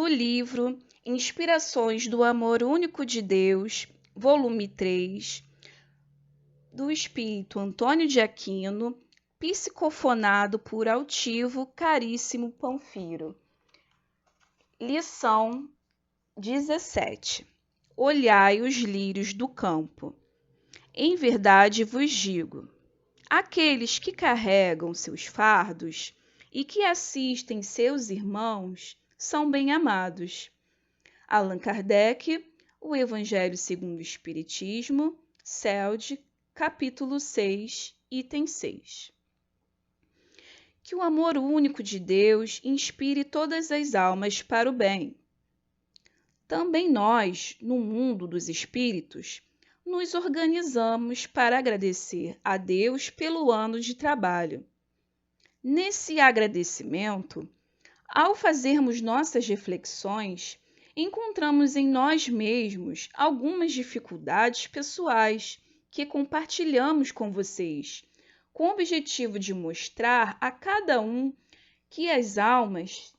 no livro Inspirações do Amor Único de Deus, volume 3, do Espírito Antônio de Aquino, psicofonado por Altivo Caríssimo Panfiro. Lição 17. Olhai os lírios do campo. Em verdade vos digo, aqueles que carregam seus fardos e que assistem seus irmãos são bem-amados. Allan Kardec, O Evangelho segundo o Espiritismo, CELD, capítulo 6, item 6. Que o amor único de Deus inspire todas as almas para o bem. Também nós, no mundo dos espíritos, nos organizamos para agradecer a Deus pelo ano de trabalho. Nesse agradecimento, ao fazermos nossas reflexões, encontramos em nós mesmos algumas dificuldades pessoais que compartilhamos com vocês, com o objetivo de mostrar a cada um que as almas,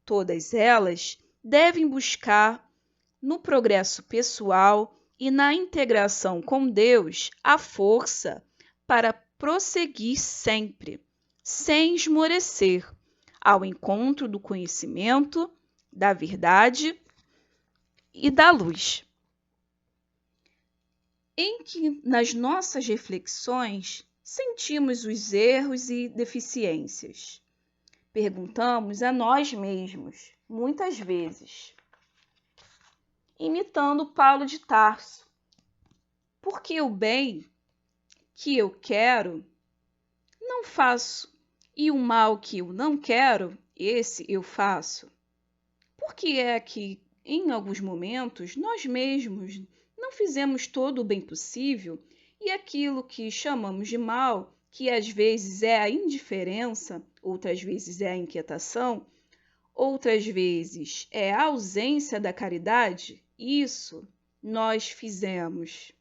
todas elas, devem buscar no progresso pessoal e na integração com Deus a força para prosseguir sempre, sem esmorecer, ao encontro do conhecimento, da verdade e da luz. Em que, nas nossas reflexões, sentimos os erros e deficiências. Perguntamos a nós mesmos, muitas vezes, imitando Paulo de Tarso, por que o bem que eu quero não faço e o mal que eu não quero, esse eu faço? Por que é que, em alguns momentos, nós mesmos não fizemos todo o bem possível e aquilo que chamamos de mal, que às vezes é a indiferença, outras vezes é a inquietação, outras vezes é a ausência da caridade, isso nós fizemos.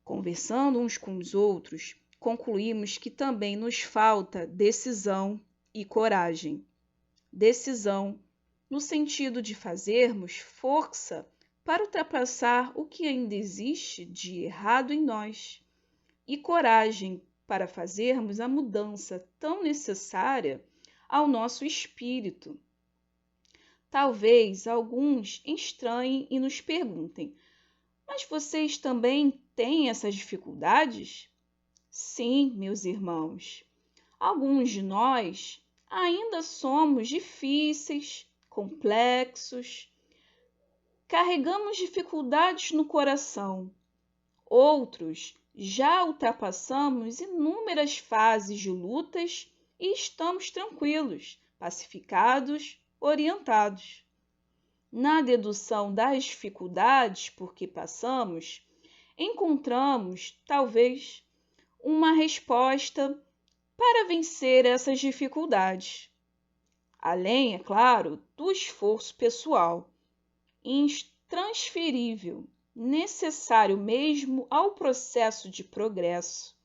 Conversando uns com os outros, concluímos que também nos falta decisão e coragem. Decisão no sentido de fazermos força para ultrapassar o que ainda existe de errado em nós, e coragem para fazermos a mudança tão necessária ao nosso espírito. Talvez alguns estranhem e nos perguntem, mas vocês também têm essas dificuldades? Sim, meus irmãos, alguns de nós ainda somos difíceis, complexos, carregamos dificuldades no coração. Outros já ultrapassamos inúmeras fases de lutas e estamos tranquilos, pacificados, orientados. Na dedução das dificuldades por que passamos, encontramos, talvez, uma resposta para vencer essas dificuldades. Além, é claro, do esforço pessoal, intransferível, necessário mesmo ao processo de progresso.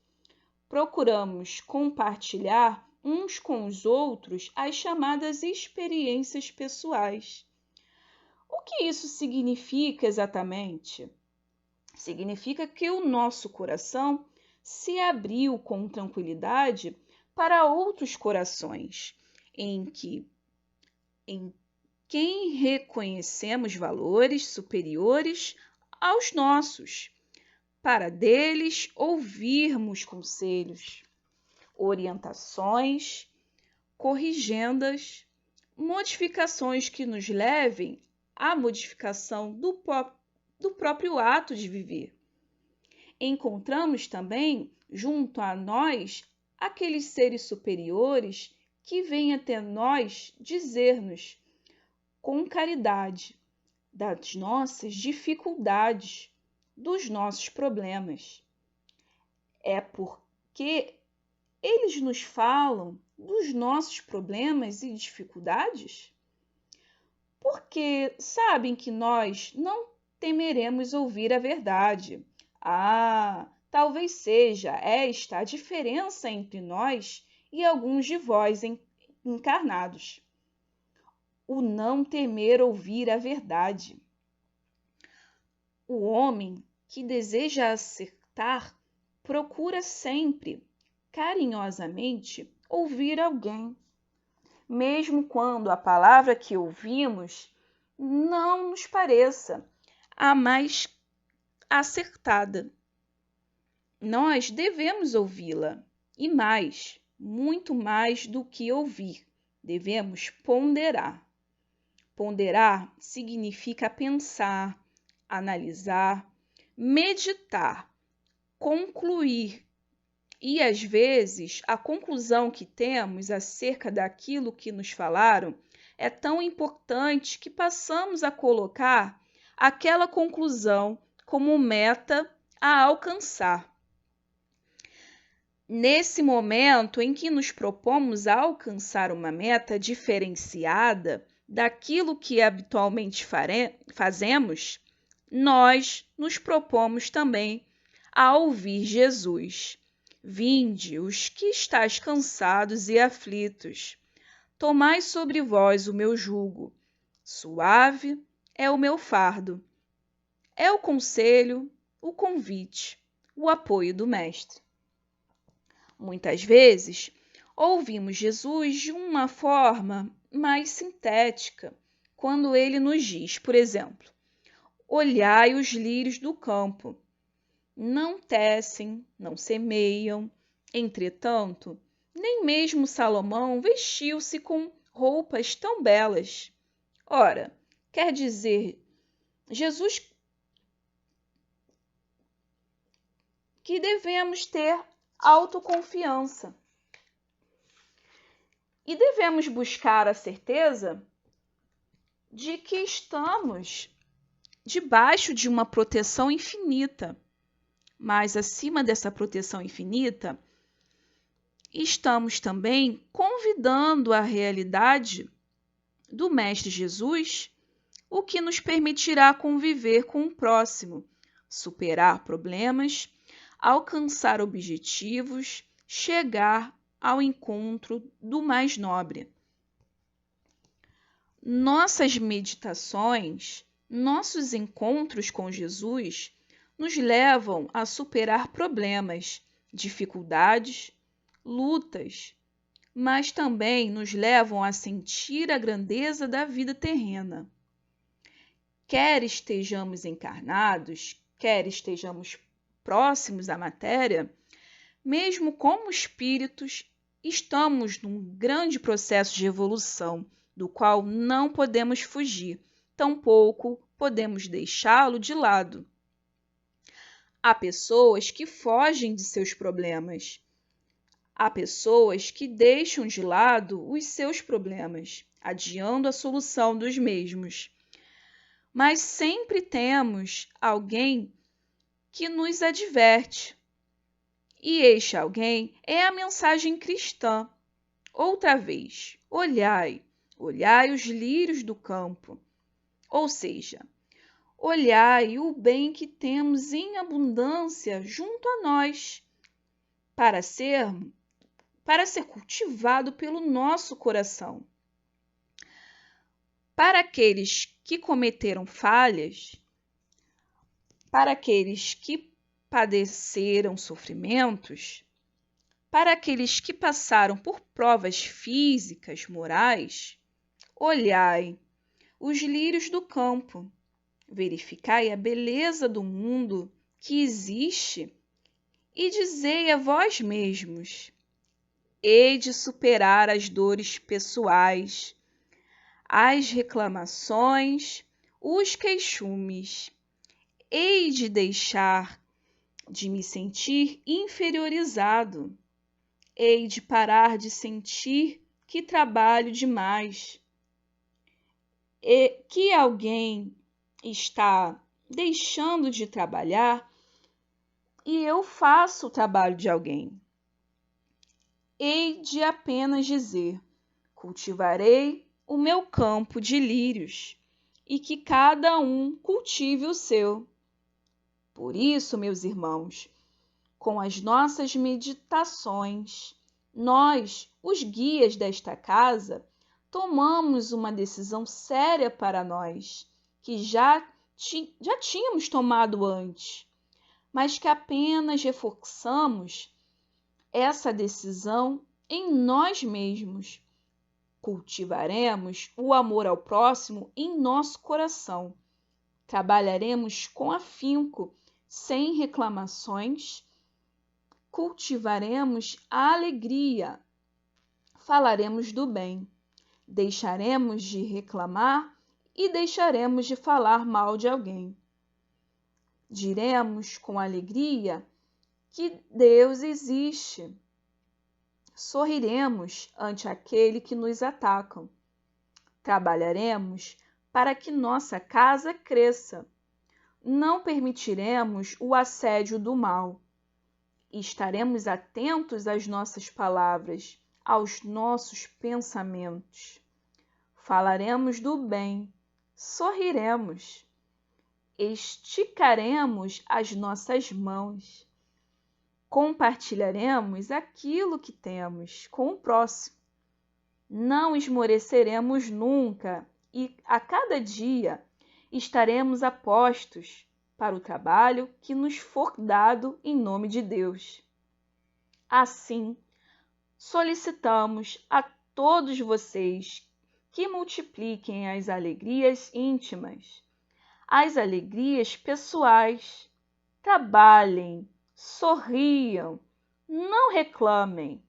Procuramos compartilhar uns com os outros as chamadas experiências pessoais. O que isso significa exatamente? Significa que o nosso coração se abriu com tranquilidade para outros corações, em quem reconhecemos valores superiores aos nossos, para deles ouvirmos conselhos, orientações, corrigendas, modificações que nos levem à modificação do próprio ato de viver. Encontramos também, junto a nós, aqueles seres superiores que vêm até nós dizer-nos, com caridade, das nossas dificuldades, dos nossos problemas. É porque eles nos falam dos nossos problemas e dificuldades? Porque sabem que nós não temeremos ouvir a verdade. Talvez seja esta a diferença entre nós e alguns de vós encarnados. o não temer ouvir a verdade. O homem que deseja acertar procura sempre, carinhosamente, ouvir alguém, mesmo quando a palavra que ouvimos não nos pareça a mais acertada. Nós devemos ouvi-la e mais, muito mais do que ouvir, devemos ponderar. Ponderar significa pensar, analisar, meditar, concluir. E às vezes a conclusão que temos acerca daquilo que nos falaram é tão importante que passamos a colocar aquela conclusão como meta a alcançar. Nesse momento em que nos propomos a alcançar uma meta diferenciada daquilo que habitualmente fazemos, nós nos propomos também a ouvir Jesus. Vinde, os que estáis cansados e aflitos, tomai sobre vós o meu jugo. Suave é o meu fardo. É o conselho, o convite, o apoio do Mestre. Muitas vezes, ouvimos Jesus de uma forma mais sintética, quando ele nos diz, por exemplo, olhai os lírios do campo. Não tecem, não semeiam. Entretanto, nem mesmo Salomão vestiu-se com roupas tão belas. Ora, quer dizer, Jesus que devemos ter autoconfiança e devemos buscar a certeza de que estamos debaixo de uma proteção infinita. Mas acima dessa proteção infinita, estamos também convidando a realidade do Mestre Jesus, o que nos permitirá conviver com o próximo, superar problemas, alcançar objetivos, chegar ao encontro do mais nobre. Nossas meditações, nossos encontros com Jesus nos levam a superar problemas, dificuldades, lutas, mas também nos levam a sentir a grandeza da vida terrena. Quer estejamos encarnados, quer estejamos próximos à matéria, mesmo como espíritos, estamos num grande processo de evolução, do qual não podemos fugir, tampouco podemos deixá-lo de lado. Há pessoas que fogem de seus problemas. Há pessoas que deixam de lado os seus problemas, adiando a solução dos mesmos. Mas sempre temos alguém que nos adverte. E este alguém é a mensagem cristã. Outra vez, olhai, olhai os lírios do campo. Ou seja, olhai o bem que temos em abundância junto a nós, para ser cultivado pelo nosso coração. Para aqueles que cometeram falhas, para aqueles que padeceram sofrimentos, para aqueles que passaram por provas físicas, morais, olhai os lírios do campo. Verificai a beleza do mundo que existe e dizei a vós mesmos: hei de superar as dores pessoais, as reclamações, os queixumes. Hei de deixar de me sentir inferiorizado. Hei de parar de sentir que trabalho demais. E que alguém está deixando de trabalhar e eu faço o trabalho de alguém. Hei de apenas dizer: cultivarei o meu campo de lírios e que cada um cultive o seu. Por isso, meus irmãos, com as nossas meditações, nós, os guias desta casa, tomamos uma decisão séria para nós, que já tínhamos tomado antes, mas que apenas reforçamos essa decisão em nós mesmos. Cultivaremos o amor ao próximo em nosso coração. Trabalharemos com afinco, sem reclamações. Cultivaremos a alegria. Falaremos do bem. Deixaremos de reclamar e deixaremos de falar mal de alguém. Diremos com alegria que Deus existe. Sorriremos ante aquele que nos atacam. Trabalharemos para que nossa casa cresça. Não permitiremos o assédio do mal. Estaremos atentos às nossas palavras, aos nossos pensamentos. Falaremos do bem, sorriremos. Esticaremos as nossas mãos. Compartilharemos aquilo que temos com o próximo. Não esmoreceremos nunca e a cada dia estaremos apostos para o trabalho que nos for dado em nome de Deus. Assim, solicitamos a todos vocês que multipliquem as alegrias íntimas, as alegrias pessoais, trabalhem, sorriam, não reclamem,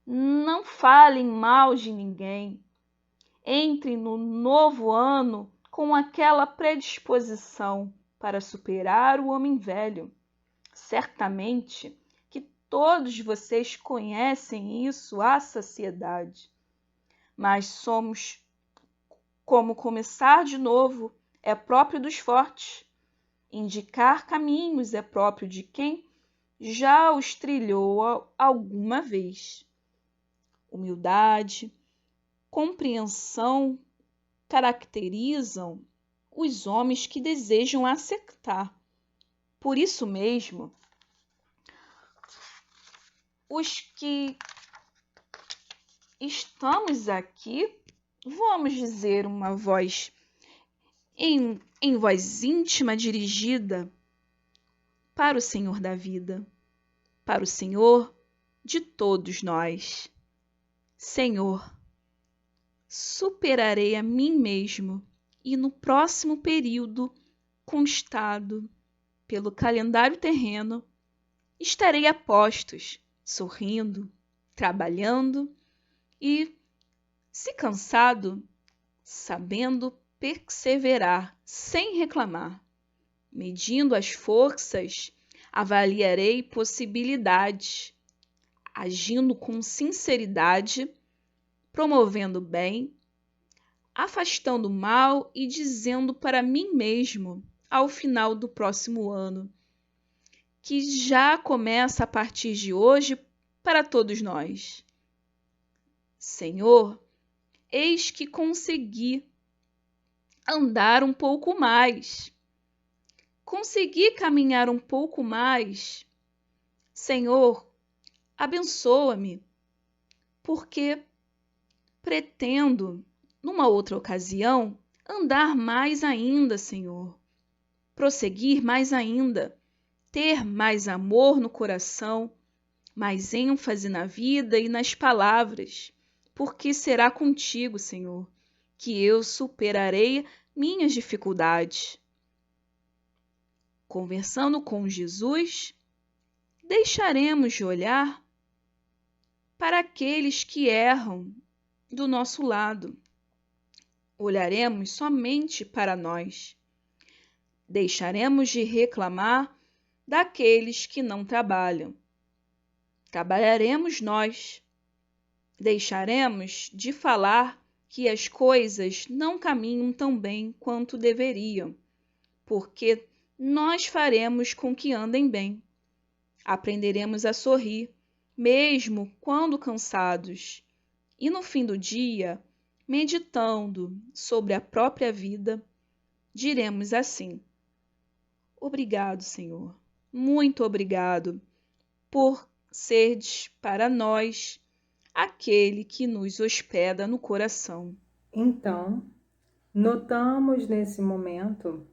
não falem mal de ninguém. Entrem no novo ano com aquela predisposição para superar o homem velho. Certamente que todos vocês conhecem isso à saciedade. Mas somos como começar de novo é próprio dos fortes. Indicar caminhos é próprio de quem já os trilhou alguma vez. Humildade, compreensão caracterizam os homens que desejam acertar. Por isso mesmo, os que estamos aqui, vamos dizer uma voz em voz íntima dirigida para o Senhor da vida, para o Senhor de todos nós. Senhor, superarei a mim mesmo e no próximo período constado pelo calendário terreno, estarei a postos, sorrindo, trabalhando e, se cansado, sabendo perseverar sem reclamar. Medindo as forças, avaliarei possibilidades, agindo com sinceridade, promovendo o bem, afastando o mal e dizendo para mim mesmo, ao final do próximo ano, que já começa a partir de hoje para todos nós. Senhor, eis que consegui andar um pouco mais. Consegui caminhar um pouco mais. Senhor, abençoa-me, porque pretendo, numa outra ocasião, andar mais ainda, Senhor. Prosseguir mais ainda, ter mais amor no coração, mais ênfase na vida e nas palavras, porque será contigo, Senhor, que eu superarei minhas dificuldades. Conversando com Jesus, deixaremos de olhar para aqueles que erram do nosso lado. Olharemos somente para nós. Deixaremos de reclamar daqueles que não trabalham. Trabalharemos nós. Deixaremos de falar que as coisas não caminham tão bem quanto deveriam, porque nós faremos com que andem bem. Aprenderemos a sorrir, mesmo quando cansados, e no fim do dia, meditando sobre a própria vida, diremos assim: obrigado, Senhor, muito obrigado por serdes para nós aquele que nos hospeda no coração. Então, notamos nesse momento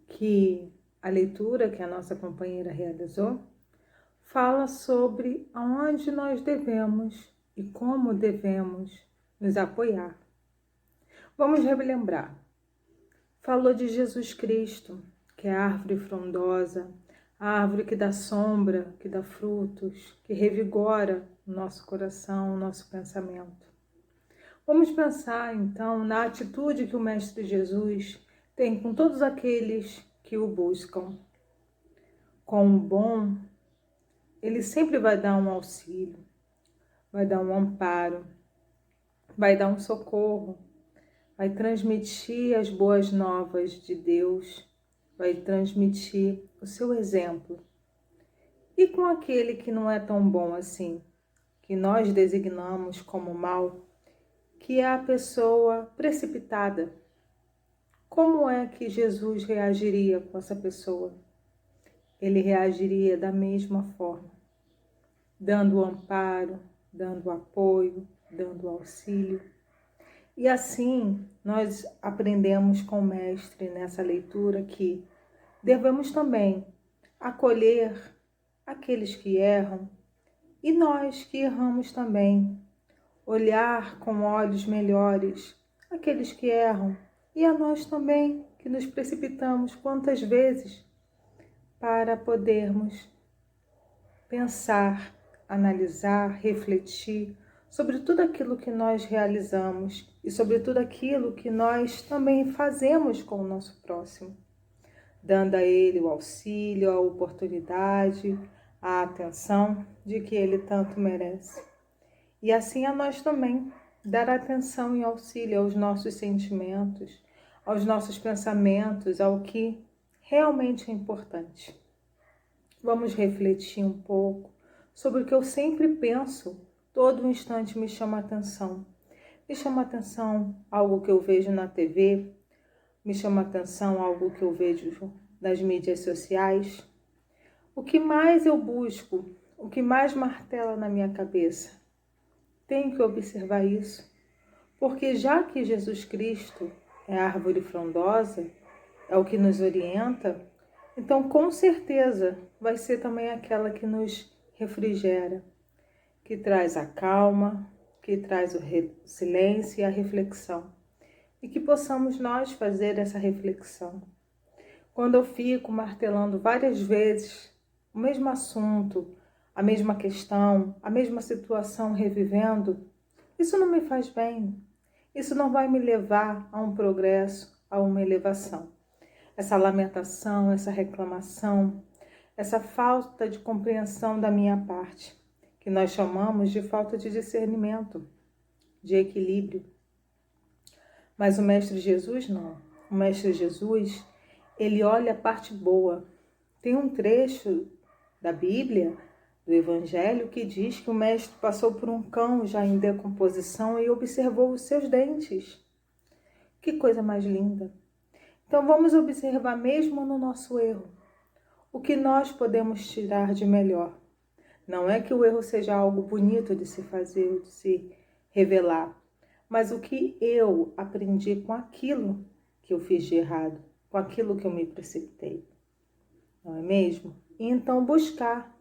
que a leitura que a nossa companheira realizou fala sobre aonde nós devemos e como devemos nos apoiar. Vamos relembrar. Falou de Jesus Cristo, que é a árvore frondosa, a árvore que dá sombra, que dá frutos, que revigora o nosso coração, o nosso pensamento. Vamos pensar, então, na atitude que o Mestre Jesus tem com todos aqueles que o buscam. Com o bom, ele sempre vai dar um auxílio, vai dar um amparo, vai dar um socorro, vai transmitir as boas novas de Deus, vai transmitir o seu exemplo. E com aquele que não é tão bom assim, que nós designamos como mal, que é a pessoa precipitada, como é que Jesus reagiria com essa pessoa? Ele reagiria da mesma forma, dando amparo, dando apoio, dando auxílio. E assim nós aprendemos com o Mestre nessa leitura que devemos também acolher aqueles que erram e nós que erramos também, olhar com olhos melhores aqueles que erram e a nós também que nos precipitamos quantas vezes para podermos pensar, analisar, refletir sobre tudo aquilo que nós realizamos e sobre tudo aquilo que nós também fazemos com o nosso próximo, dando a ele o auxílio, a oportunidade, a atenção de que ele tanto merece. E assim a nós também dar atenção e auxílio aos nossos sentimentos, aos nossos pensamentos, ao que realmente é importante. Vamos refletir um pouco sobre o que eu sempre penso, todo instante me chama a atenção. Me chama a atenção algo que eu vejo na TV, me chama a atenção algo que eu vejo nas mídias sociais. O que mais eu busco, o que mais martela na minha cabeça? Tenho que observar isso, porque já que Jesus Cristo é a árvore frondosa, é o que nos orienta, então com certeza vai ser também aquela que nos refrigera, que traz a calma, que traz o silêncio e a reflexão. E que possamos nós fazer essa reflexão. Quando eu fico martelando várias vezes o mesmo assunto, a mesma questão, a mesma situação revivendo, isso não me faz bem. Isso não vai me levar a um progresso, a uma elevação. Essa lamentação, essa reclamação, essa falta de compreensão da minha parte, que nós chamamos de falta de discernimento, de equilíbrio. Mas o Mestre Jesus não. O Mestre Jesus, ele olha a parte boa. Tem um trecho da Bíblia, do Evangelho, que diz que o Mestre passou por um cão já em decomposição e observou os seus dentes. Que coisa mais linda! Então vamos observar mesmo no nosso erro, o que nós podemos tirar de melhor. Não é que o erro seja algo bonito de se fazer, de se revelar, mas o que eu aprendi com aquilo que eu fiz de errado, com aquilo que eu me precipitei. Não é mesmo? E então buscar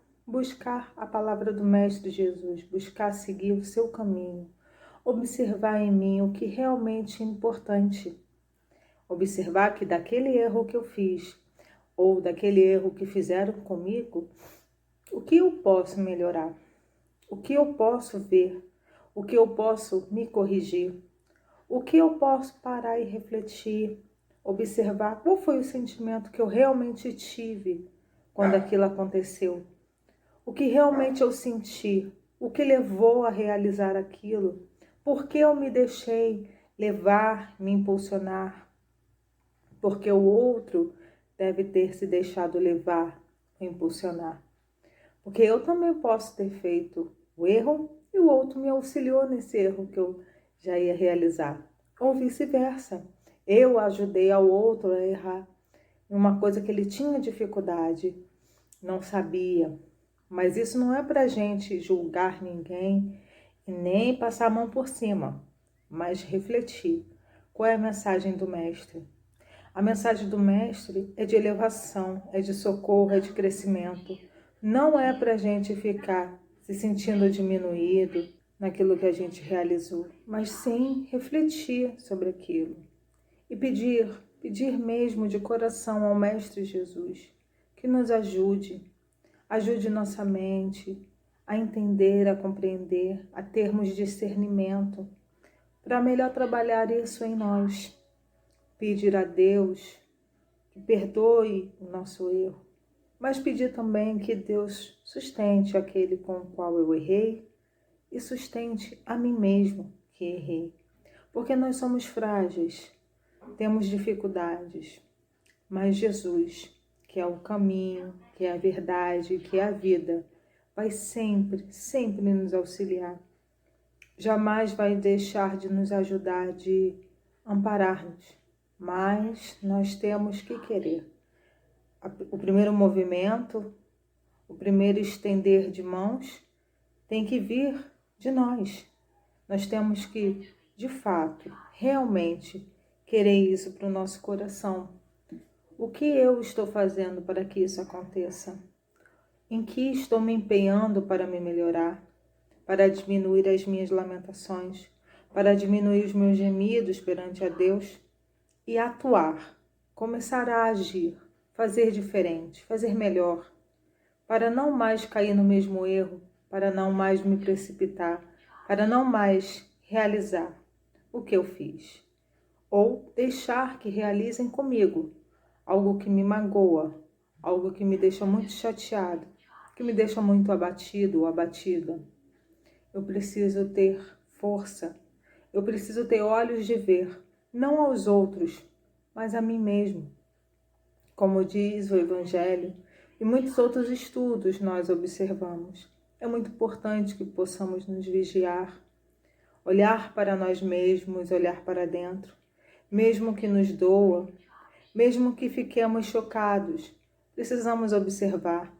a palavra do Mestre Jesus, buscar seguir o seu caminho, observar em mim o que realmente é importante. Observar que daquele erro que eu fiz, ou daquele erro que fizeram comigo, o que eu posso melhorar? O que eu posso ver? O que eu posso me corrigir? O que eu posso parar e refletir? Observar qual foi o sentimento que eu realmente tive quando aquilo aconteceu? O que realmente eu senti? O que levou a realizar aquilo? Por que eu me deixei levar, me impulsionar? Porque o outro deve ter se deixado levar, impulsionar. Porque eu também posso ter feito o erro e o outro me auxiliou nesse erro que eu já ia realizar. Ou vice-versa. Eu ajudei ao outro a errar em uma coisa que ele tinha dificuldade, não sabia. Mas isso não é para a gente julgar ninguém e nem passar a mão por cima, mas refletir qual é a mensagem do Mestre. A mensagem do Mestre é de elevação, é de socorro, é de crescimento. Não é para a gente ficar se sentindo diminuído naquilo que a gente realizou, mas sim refletir sobre aquilo e pedir mesmo de coração ao Mestre Jesus que nos ajude nossa mente a entender, a compreender, a termos discernimento para melhor trabalhar isso em nós. Pedir a Deus que perdoe o nosso erro, mas pedir também que Deus sustente aquele com o qual eu errei e sustente a mim mesmo que errei. Porque nós somos frágeis, temos dificuldades, mas Jesus, que é o caminho, que é a verdade, que é a vida, vai sempre, sempre nos auxiliar. Jamais vai deixar de nos ajudar, de amparar-nos, mas nós temos que querer. O primeiro movimento, o primeiro estender de mãos tem que vir de nós. Nós temos que, de fato, realmente querer isso para o nosso coração. O que eu estou fazendo para que isso aconteça? Em que estou me empenhando para me melhorar? Para diminuir as minhas lamentações? Para diminuir os meus gemidos perante a Deus? E atuar, começar a agir, fazer diferente, fazer melhor, para não mais cair no mesmo erro, para não mais me precipitar, para não mais realizar o que eu fiz, ou deixar que realizem comigo algo que me magoa, algo que me deixa muito chateado, que me deixa muito abatido ou abatida. Eu preciso ter força, eu preciso ter olhos de ver, não aos outros, mas a mim mesmo. Como diz o Evangelho e muitos outros estudos nós observamos, é muito importante que possamos nos vigiar, olhar para nós mesmos, olhar para dentro, mesmo que nos doa, mesmo que fiquemos chocados, precisamos observar,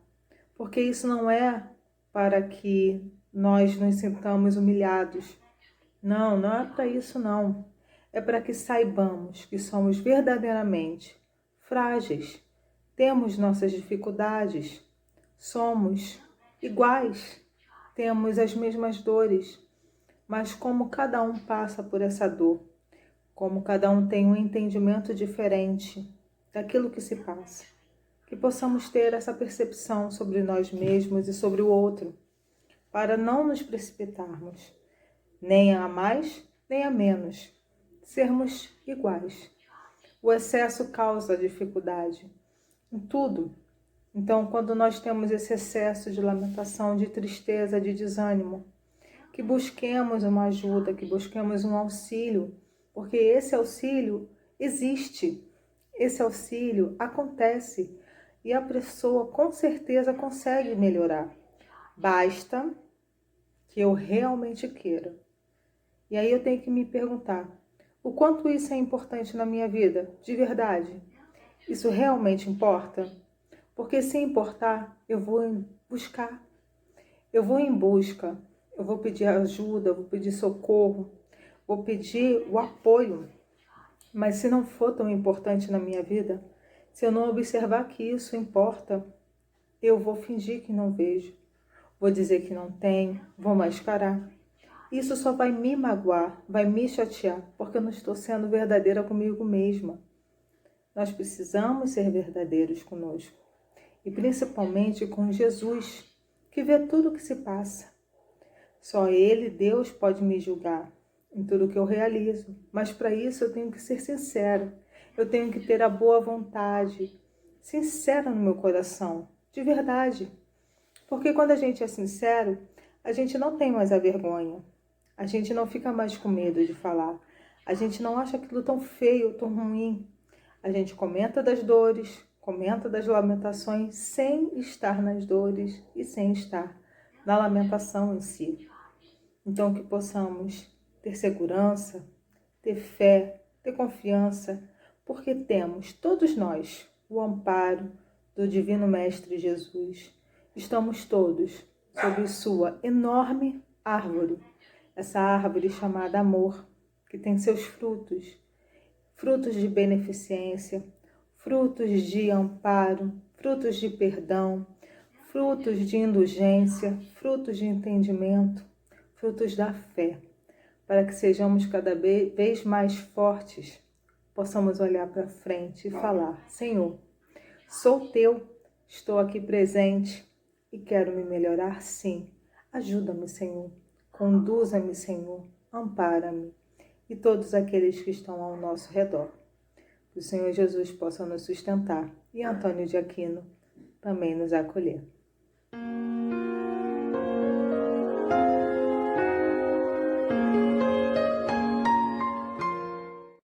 porque isso não é para que nós nos sintamos humilhados. Não, não é para isso não. É para que saibamos que somos verdadeiramente frágeis, temos nossas dificuldades, somos iguais, temos as mesmas dores, mas como cada um passa por essa dor, como cada um tem um entendimento diferente daquilo que se passa, que possamos ter essa percepção sobre nós mesmos e sobre o outro, para não nos precipitarmos, nem a mais, nem a menos, sermos iguais. O excesso causa dificuldade em tudo. Então, quando nós temos esse excesso de lamentação, de tristeza, de desânimo, que busquemos uma ajuda, que busquemos um auxílio, porque esse auxílio existe, esse auxílio acontece e a pessoa com certeza consegue melhorar. Basta que eu realmente queira. E aí eu tenho que me perguntar, o quanto isso é importante na minha vida, de verdade? Isso realmente importa? Porque se importar, eu vou buscar. Eu vou em busca, eu vou pedir ajuda, vou pedir socorro, vou pedir o apoio. Mas se não for tão importante na minha vida, se eu não observar que isso importa, eu vou fingir que não vejo, vou dizer que não tenho, vou mascarar. Isso só vai me magoar, vai me chatear, porque eu não estou sendo verdadeira comigo mesma. Nós precisamos ser verdadeiros conosco. E principalmente com Jesus, que vê tudo o que se passa. Só Ele, Deus, pode me julgar em tudo que eu realizo. Mas para isso eu tenho que ser sincera. Eu tenho que ter a boa vontade, sincera no meu coração, de verdade. Porque quando a gente é sincero, a gente não tem mais a vergonha. A gente não fica mais com medo de falar. A gente não acha aquilo tão feio, tão ruim. A gente comenta das dores, comenta das lamentações, sem estar nas dores e sem estar na lamentação em si. Então, que possamos ter segurança, ter fé, ter confiança, porque temos, todos nós, o amparo do Divino Mestre Jesus. Estamos todos sob sua enorme árvore, essa árvore chamada amor, que tem seus frutos, frutos de beneficência, frutos de amparo, frutos de perdão, frutos de indulgência, frutos de entendimento, frutos da fé, para que sejamos cada vez mais fortes, possamos olhar para frente e falar: Senhor, sou teu, estou aqui presente e quero me melhorar sim. Ajuda-me, Senhor, conduza-me, Senhor, ampara-me e todos aqueles que estão ao nosso redor. Que o Senhor Jesus possa nos sustentar e Antônio de Aquino também nos acolher.